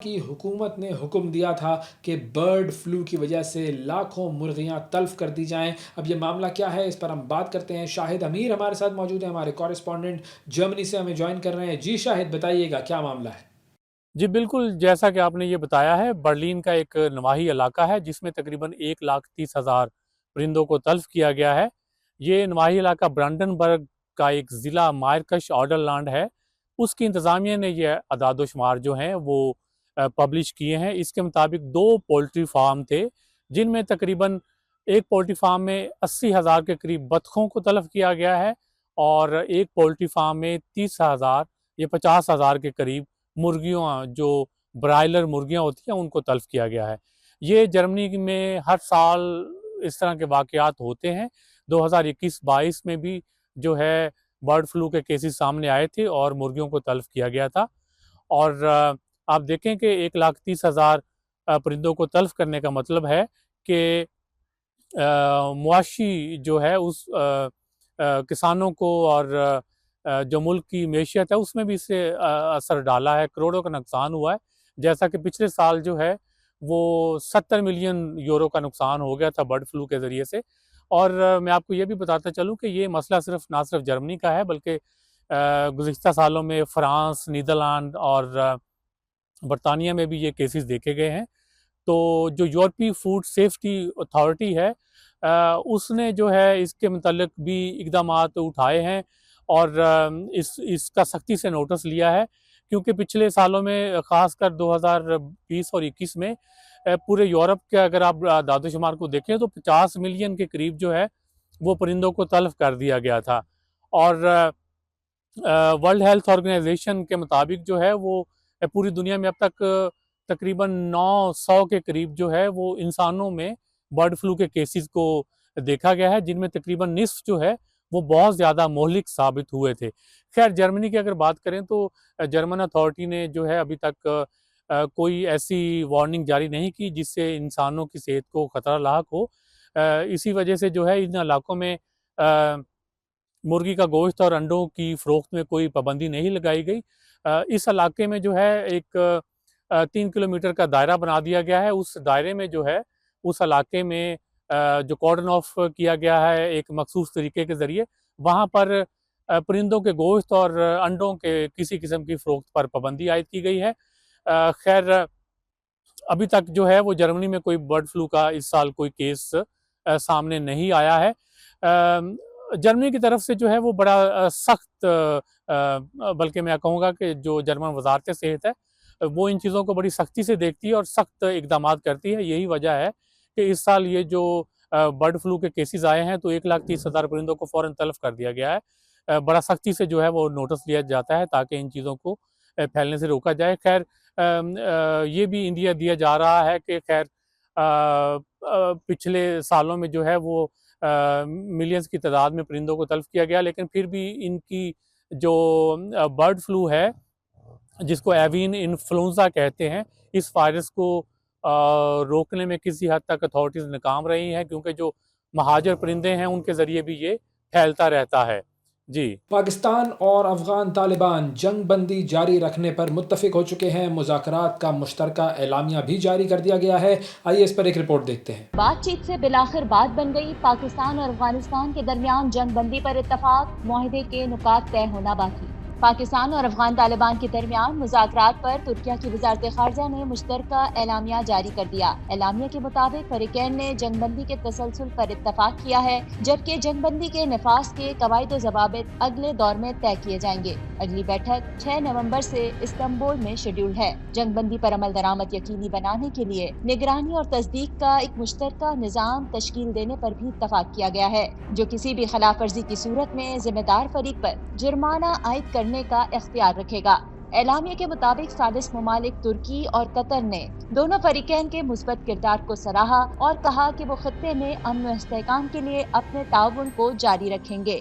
کی حکومت نے حکم دیا تھا کہ برڈ فلو کی وجہ سے لاکھوں مرغیاں تلف کر دی جائیں۔ اب یہ معاملہ کیا ہے، اس پر ہم بات کرتے ہیں۔ شاہد امیر ہمارے ساتھ موجود ہیں، ہمارے کورسپونڈنٹ جرمنی سے ہمیں جوائن کر رہے ہیں۔ جی شاہد، بتائیے گا کیا معاملہ ہے؟ جی بالکل، جیسا کہ آپ نے یہ بتایا ہے، برلین کا ایک نواحی علاقہ ہے جس میں تقریباً 1,30,000 پرندوں کو تلف کیا گیا ہے۔ یہ نواحی علاقہ برانڈنبرگ کا ایک ضلع مائرکش آڈرلانڈ ہے۔ اس کی انتظامیہ نے یہ اعداد و شمار جو ہیں وہ پبلش کیے ہیں۔ اس کے مطابق 2 پولٹری فارم تھے جن میں تقریباً ایک پولٹری فارم میں 80,000 کے قریب بطخوں کو تلف کیا گیا ہے، اور ایک پولٹری فارم میں 30,000 یا 50,000 کے قریب مرغیاں، جو برائلر مرغیاں ہوتی ہیں، ان کو تلف کیا گیا ہے۔ یہ جرمنی میں ہر سال اس طرح کے واقعات ہوتے ہیں۔ 2021-22 میں بھی جو ہے برڈ فلو کے کیسز سامنے آئے تھے اور مرغیوں کو تلف کیا گیا تھا۔ اور آپ دیکھیں کہ 1,30,000 پرندوں کو تلف کرنے کا مطلب ہے کہ معاشی جو ہے اس کسانوں کو اور جو ملک کی معیشت ہے اس میں بھی اس سے اثر ڈالا ہے، کروڑوں کا نقصان ہوا ہے۔ جیسا کہ پچھلے سال جو ہے وہ 70 ملین یورو کا نقصان ہو گیا تھا برڈ فلو کے ذریعے سے۔ اور میں آپ کو یہ بھی بتاتا چلوں کہ یہ مسئلہ نہ صرف جرمنی کا ہے، بلکہ گزشتہ سالوں میں فرانس، نیدرلینڈ اور برطانیہ میں بھی یہ کیسز دیکھے گئے ہیں۔ تو جو یورپی فوڈ سیفٹی اتھارٹی ہے، اس نے جو ہے اس کے متعلق بھی اقدامات اٹھائے ہیں اور اس کا سختی سے نوٹس لیا ہے، کیونکہ پچھلے سالوں میں خاص کر 2020 اور 21 میں پورے یورپ کے اگر آپ اعداد و شمار کو دیکھیں تو 50 ملین کے قریب جو ہے وہ پرندوں کو تلف کر دیا گیا تھا۔ اور ورلڈ ہیلتھ آرگنائزیشن کے مطابق جو ہے وہ پوری دنیا میں اب تک تقریباً 900 کے قریب جو ہے وہ انسانوں میں برڈ فلو کے کیسز کو دیکھا گیا ہے، جن میں تقریباً نصف جو ہے وہ بہت زیادہ مہلک ثابت ہوئے تھے۔ خیر، جرمنی کی اگر بات کریں تو جرمن اتھارٹی نے جو ہے ابھی تک کوئی ایسی وارننگ جاری نہیں کی جس سے انسانوں کی صحت کو خطرہ لاحق ہو۔ اسی وجہ سے جو ہے ان علاقوں میں مرغی کا گوشت اور انڈوں کی فروخت میں کوئی پابندی نہیں لگائی گئی۔ اس علاقے میں جو ہے ایک 3 کلومیٹر کا دائرہ بنا دیا گیا ہے۔ اس دائرے میں جو ہے اس علاقے میں جو کارڈن آف کیا گیا ہے ایک مخصوص طریقے کے ذریعے، وہاں پر پرندوں کے گوشت اور انڈوں کے کسی قسم کی فروخت پر پابندی عائد کی گئی ہے۔ خیر، ابھی تک جو ہے وہ جرمنی میں کوئی برڈ فلو کا اس سال کوئی کیس سامنے نہیں آیا ہے۔ جرمنی کی طرف سے جو ہے وہ بڑا سخت، بلکہ میں کہوں گا کہ جو جرمن وزارت صحت ہے وہ ان چیزوں کو بڑی سختی سے دیکھتی ہے اور سخت اقدامات کرتی ہے۔ یہی وجہ ہے کہ اس سال یہ جو برڈ فلو کے کیسز آئے ہیں تو 1,30,000 پرندوں کو فوراً تلف کر دیا گیا ہے۔ بڑا سختی سے جو ہے وہ نوٹس لیا جاتا ہے تاکہ ان چیزوں کو پھیلنے سے روکا جائے۔ خیر، یہ بھی انڈیا دیا جا رہا ہے کہ خیر پچھلے سالوں میں جو ہے وہ ملینز کی تعداد میں پرندوں کو تلف کیا گیا، لیکن پھر بھی ان کی جو برڈ فلو ہے جس کو ایوین انفلوئنزا کہتے ہیں، اس وائرس کو روکنے میں کسی حد تک اتھارٹیز ناکام رہی ہیں، کیونکہ جو مہاجر پرندے ہیں ان کے ذریعے بھی یہ پھیلتا رہتا ہے۔ جی، پاکستان اور افغان طالبان جنگ بندی جاری رکھنے پر متفق ہو چکے ہیں۔ مذاکرات کا مشترکہ اعلامیہ بھی جاری کر دیا گیا ہے۔ آئیے اس پر ایک رپورٹ دیکھتے ہیں۔ بات چیت سے بالآخر بات بن گئی۔ پاکستان اور افغانستان کے درمیان جنگ بندی پر اتفاق، معاہدے کے نکات طے ہونا باقی۔ پاکستان اور افغان طالبان کے درمیان مذاکرات پر ترکیہ کی وزارت خارجہ نے مشترکہ اعلامیہ جاری کر دیا۔ اعلامیہ کے مطابق فریقین نے جنگ بندی کے تسلسل پر اتفاق کیا ہے، جبکہ جنگ بندی کے نفاذ کے قواعد و ضوابط اگلے دور میں طے کیے جائیں گے۔ اگلی بیٹھک 6 نومبر سے استنبول میں شیڈول ہے۔ جنگ بندی پر عمل درآمد یقینی بنانے کے لیے نگرانی اور تصدیق کا ایک مشترکہ نظام تشکیل دینے پر بھی اتفاق کیا گیا ہے، جو کسی بھی خلاف ورزی کی صورت میں ذمہ دار فریق پر جرمانہ عائد کرنے کا اختیار رکھے گا۔ اعلامیہ کے مطابق ثالث ممالک ترکی اور قطر نے دونوں فریقین کے مثبت کردار کو سراہا اور کہا کہ وہ خطے میں امن و استحکام کے لیے اپنے تعاون کو جاری رکھیں گے۔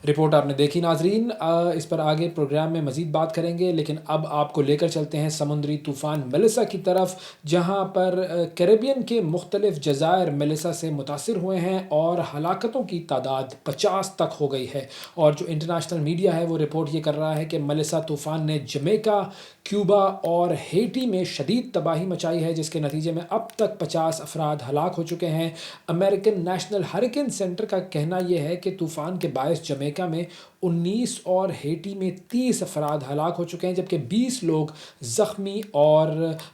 رپورٹ آپ نے دیکھی ناظرین، اس پر آگے پروگرام میں مزید بات کریں گے، لیکن اب آپ کو لے کر چلتے ہیں سمندری طوفان میلیسا کی طرف، جہاں پر کیریبین کے مختلف جزائر میلیسا سے متاثر ہوئے ہیں اور ہلاکتوں کی تعداد 50 تک ہو گئی ہے۔ اور جو انٹرنیشنل میڈیا ہے وہ رپورٹ یہ کر رہا ہے کہ میلیسا طوفان نے جمیکا، کیوبا اور ہیٹی میں شدید تباہی مچائی ہے، جس کے نتیجے میں اب تک 50 افراد ہلاک ہو چکے ہیں۔ امریکن نیشنل ہریکین سینٹر کا کہنا یہ ہے کہ طوفان کے باعث جمیکا میں 19 اور ہیٹی میں 30 افراد ہلاک ہو چکے ہیں، جبکہ 20 لوگ زخمی اور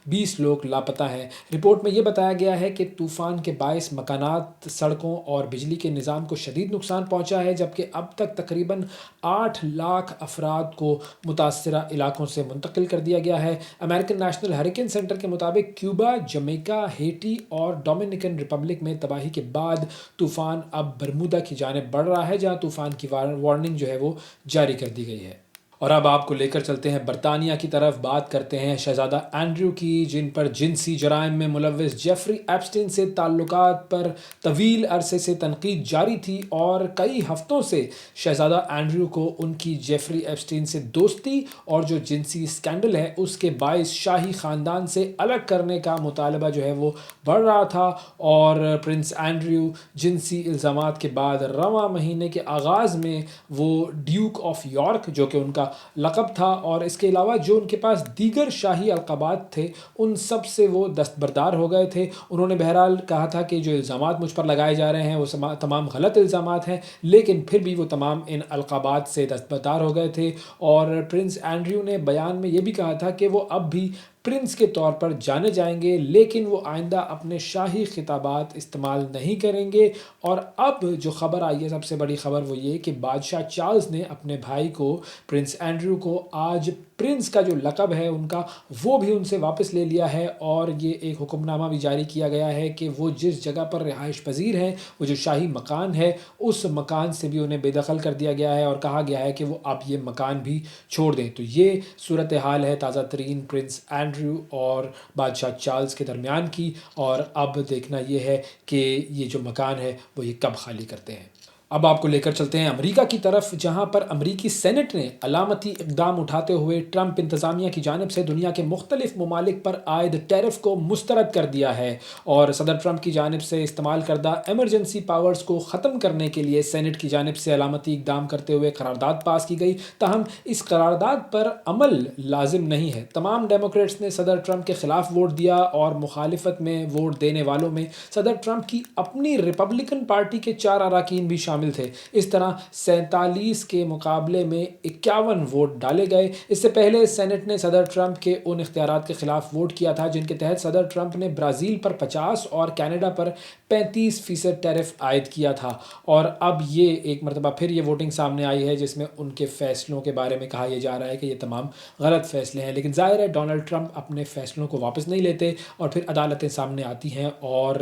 20 لوگ لاپتہ ہیں۔ رپورٹ میں یہ بتایا گیا ہے کہ طوفان کے باعث مکانات، سڑکوں اور بجلی کے نظام کو شدید نقصان پہنچا ہے، جبکہ اب تک تقریباً 8 لاکھ افراد کو متاثرہ علاقوں سے منتقل کر دیا گیا ہے۔ امریکن نیشنل ہریکین سینٹر کے مطابق کیوبا، جمیکا، ہیٹی اور ڈومینیکن ریپبلک میں تباہی کے بعد طوفان اب برمودا کی جانب بڑھ رہا ہے، جہاں طوفان کی وارننگ جو ہے وہ جاری کر دی گئی ہے۔ اور اب آپ کو لے کر چلتے ہیں برطانیہ کی طرف، بات کرتے ہیں شہزادہ اینڈریو کی، جن پر جنسی جرائم میں ملوث جیفری ایپسٹین سے تعلقات پر طویل عرصے سے تنقید جاری تھی، اور کئی ہفتوں سے شہزادہ اینڈریو کو ان کی جیفری ایپسٹین سے دوستی اور جو جنسی اسکینڈل ہے اس کے باعث شاہی خاندان سے الگ کرنے کا مطالبہ جو ہے وہ بڑھ رہا تھا، اور پرنس اینڈریو جنسی الزامات کے بعد رواں مہینے کے آغاز میں وہ ڈیوک آف یارک، جو کہ ان کا لقب تھا، اور اس کے علاوہ جو ان کے پاس دیگر شاہی القابات تھے ان سب سے وہ دستبردار ہو گئے تھے۔ انہوں نے بہرحال کہا تھا کہ جو الزامات مجھ پر لگائے جا رہے ہیں وہ تمام غلط الزامات ہیں، لیکن پھر بھی وہ تمام ان القابات سے دستبردار ہو گئے تھے۔ اور پرنس اینڈریو نے بیان میں یہ بھی کہا تھا کہ وہ اب بھی پرنس کے طور پر جانے جائیں گے، لیکن وہ آئندہ اپنے شاہی خطابات استعمال نہیں کریں گے۔ اور اب جو خبر آئی ہے، سب سے بڑی خبر وہ یہ کہ بادشاہ چارلز نے اپنے بھائی کو، پرنس اینڈریو کو، آج پرنس کا جو لقب ہے ان کا وہ بھی ان سے واپس لے لیا ہے، اور یہ ایک حکم نامہ بھی جاری کیا گیا ہے کہ وہ جس جگہ پر رہائش پذیر ہیں، وہ جو شاہی مکان ہے، اس مکان سے بھی انہیں بے دخل کر دیا گیا ہے، اور کہا گیا ہے کہ وہ اب یہ مکان بھی چھوڑ دیں۔ تو یہ صورتحال ہے تازہ ترین پرنس اینڈریو اور بادشاہ چارلز کے درمیان کی، اور اب دیکھنا یہ ہے کہ یہ جو مکان ہے وہ یہ کب خالی کرتے ہیں۔ اب آپ کو لے کر چلتے ہیں امریکہ کی طرف، جہاں پر امریکی سینٹ نے علامتی اقدام اٹھاتے ہوئے ٹرمپ انتظامیہ کی جانب سے دنیا کے مختلف ممالک پر عائد ٹیرف کو مسترد کر دیا ہے، اور صدر ٹرمپ کی جانب سے استعمال کردہ ایمرجنسی پاورز کو ختم کرنے کے لیے سینٹ کی جانب سے علامتی اقدام کرتے ہوئے قرارداد پاس کی گئی، تاہم اس قرارداد پر عمل لازم نہیں ہے۔ تمام ڈیموکریٹس نے صدر ٹرمپ کے خلاف ووٹ دیا، اور مخالفت میں ووٹ دینے والوں میں صدر ٹرمپ کی اپنی ریپبلکن پارٹی کے 4 اراکین بھی شامل تھے۔ اس طرح 47 کے مقابلے میں 51 ووٹ ڈالے گئے۔ اس سے پہلے سینٹ نے صدر ٹرمپ کے ان اختیارات کے خلاف ووٹ کیا تھا جن کے تحت صدر ٹرمپ نے برازیل پر 50 اور کینیڈا پر 35% ٹیرف عائد کیا تھا، اور اب یہ ایک مرتبہ پھر یہ ووٹنگ سامنے آئی ہے جس میں ان کے فیصلوں کے بارے میں کہا یہ جا رہا ہے کہ یہ تمام غلط فیصلے ہیں، لیکن ظاہر ہے ڈونلڈ ٹرمپ اپنے فیصلوں کو واپس نہیں لیتے، اور پھر عدالتیں سامنے آتی ہیں، اور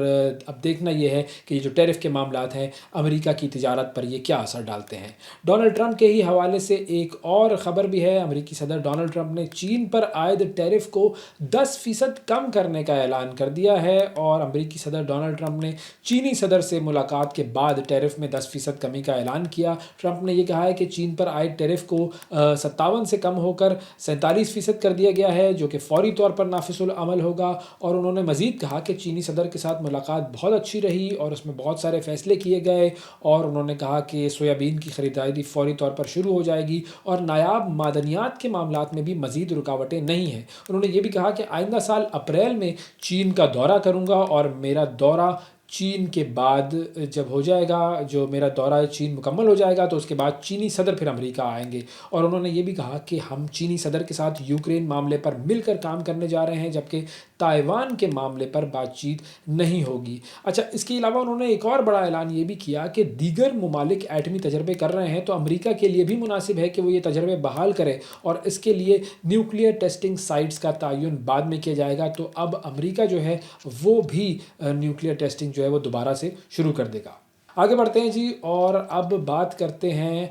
اب دیکھنا یہ ہے کہ یہ جو ٹیرف کے معاملات ہیں امریکہ کی تجارت پر یہ کیا اثر ڈالتے ہیں۔ ڈونلڈ ٹرمپ کے ہی حوالے سے ایک اور خبر بھی ہے۔ امریکی صدر ڈونلڈ ٹرمپ نے چین پر عائد ٹیرف کو 10% کم کرنے کا اعلان کر دیا ہے، اور امریکی صدر ڈونلڈ ٹرمپ نے چینی صدر سے ملاقات کے بعد ٹیرف میں 10% کمی کا اعلان کیا۔ ٹرمپ نے یہ کہا ہے کہ چین پر عائد ٹیرف کو 57 سے کم ہو کر 47% کر دیا گیا ہے، جو کہ فوری طور پر نافذ العمل ہوگا، اور انہوں نے مزید کہا کہ چینی صدر کے ساتھ ملاقات بہت اچھی رہی اور اس میں بہت سارے فیصلے کیے گئے، اور انہوں نے کہا کہ سویابین کی خریداری فوری طور پر شروع ہو جائے گی، اور نایاب معدنیات کے معاملات میں بھی مزید رکاوٹیں نہیں ہیں۔ انہوں نے یہ بھی کہا کہ آئندہ سال اپریل میں چین کا دورہ کروں گا، اور میرا دورہ چین کے بعد جب ہو جائے گا، جو میرا دورہ چین مکمل ہو جائے گا تو اس کے بعد چینی صدر پھر امریکہ آئیں گے، اور انہوں نے یہ بھی کہا کہ ہم چینی صدر کے ساتھ یوکرین معاملے پر مل کر کام کرنے جا رہے ہیں، جبکہ تائیوان کے معاملے پر بات چیت نہیں ہوگی۔ اچھا، اس کے علاوہ انہوں نے ایک اور بڑا اعلان یہ بھی کیا کہ دیگر ممالک ایٹمی تجربے کر رہے ہیں تو امریکہ کے لیے بھی مناسب ہے کہ وہ یہ تجربے بحال کرے، اور اس کے لیے نیوکلیئر ٹیسٹنگ سائٹس کا تعین بعد میں کیا جائے گا۔ تو اب امریکہ جو ہے وہ بھی نیوکلیئر ٹیسٹنگ جو ہے وہ دوبارہ سے شروع کر دے گا۔ آگے بڑھتے ہیں جی، اور اب بات کرتے ہیں